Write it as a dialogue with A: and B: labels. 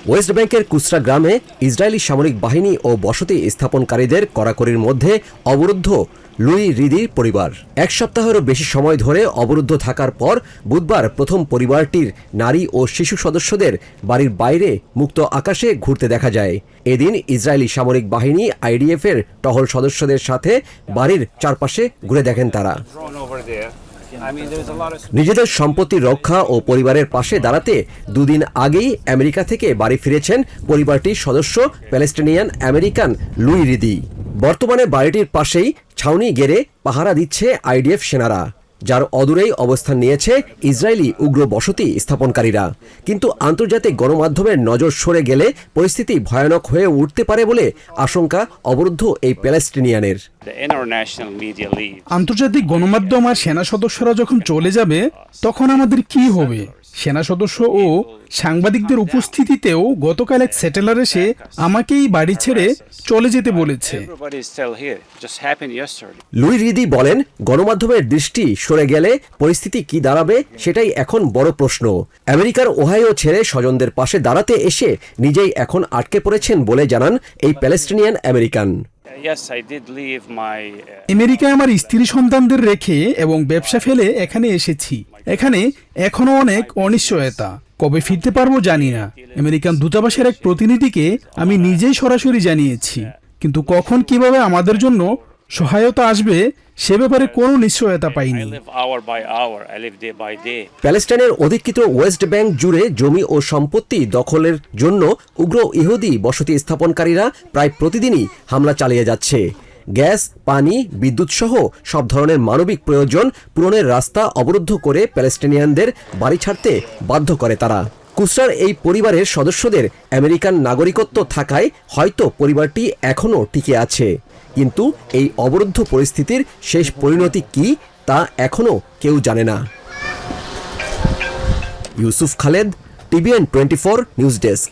A: West ব্যাংকের কুসরা গ্রামে Israeli সামরিক বাহিনী ও বসতি স্থাপনকারীদের কড়াকড়ির মধ্যে অবরুদ্ধ লুই রিদির পরিবার। এক সপ্তাহেরও বেশি সময় ধরে অবরুদ্ধ থাকার পর বুধবার প্রথম পরিবারটির নারী ও শিশু সদস্যদের বাড়ির বাইরে মুক্ত আকাশে ঘুরতে দেখা যায়। এদিন ইসরায়েলি সামরিক বাহিনী আইডিএফের টহল সদস্যদের সাথে বাড়ির চারপাশে ঘুরে দেখেন তারা। নিজেদের সম্পত্তি রক্ষা ও পরিবারের পাশে দাঁড়াতে দুদিন আগেই আমেরিকা থেকে বাড়ি ফিরেছেন পরিবারটির সদস্য প্যালেস্টিনিয়ান আমেরিকান লুই রিদি। বর্তমানে বাড়িটির পাশেই ছাউনি গেড়ে পাহারা দিচ্ছে আইডিএফ সেনারা, যার অদূরেই অবস্থান নিয়েছে ইসরায়েলি উগ্র বসতি স্থাপনকারীরা। কিন্তু আন্তর্জাতিক গণমাধ্যমের নজর সরে গেলে পরিস্থিতি ভয়ানক হয়ে উঠতে পারে বলে আশঙ্কা অবরুদ্ধ এই প্যালেস্টিনিয়ানের।
B: আন্তর্জাতিক গণমাধ্যম আর সেনা সদস্যরা যখন চলে যাবে তখন আমাদের কি হবে? সেনা সদস্য ও সাংবাদিকদের উপস্থিতিতেও গতকাল এক সেটেলার এসে আমাকেই বাড়ি ছেড়ে চলে যেতে বলেছে।
A: লুই রিদি বলেন, গণমাধ্যমের দৃষ্টি সরে গেলে পরিস্থিতি কি দাঁড়াবে সেটাই এখন বড় প্রশ্ন। আমেরিকার ওহাইও ছেড়ে স্বজনদের পাশে দাঁড়াতে এসে নিজেই এখন আটকে পড়েছেন বলে জানান এই প্যালেস্টিনিয়ান আমেরিকান।
B: আমেরিকায় আমার স্ত্রী সন্তানদের রেখে এবং ব্যবসা ফেলে এখানে এসেছি। এখানে এখনো অনেক অনিশ্চয়তা, কবে ফিরতে পারবো জানি না। আমেরিকান দূতাবাসের এক প্রতিনিধিকে আমি নিজেই সরাসরি জানিয়েছি, কিন্তু কখন কিভাবে আমাদের জন্য সহায়তা আসবে সে ব্যাপারে কোনো নিশ্চয়তা পাইনি।
A: প্যালেস্টাইনের অধিকৃত ওয়েস্ট ব্যাংক জুড়ে জমি ও সম্পত্তি দখলের জন্য উগ্র ইহুদি বসতি স্থাপনকারীরা প্রায় প্রতিদিনই হামলা চালিয়ে যাচ্ছে। গ্যাস, পানি, বিদ্যুৎ সহ সব ধরনের মানবিক প্রয়োজন পূরণের রাস্তা অবরুদ্ধ করে প্যালেস্টিনিয়ানদের বাড়ি ছাড়তে বাধ্য করে তারা। কুসরার এই পরিবারের সদস্যদের আমেরিকান নাগরিকত্ব থাকায় হয়তো পরিবারটি এখনও টিকে আছে, কিন্তু এই অবরুদ্ধ পরিস্থিতির শেষ পরিণতি কি তা এখনও কেউ জানে না। Yusuf Khaled, TVN24 news desk.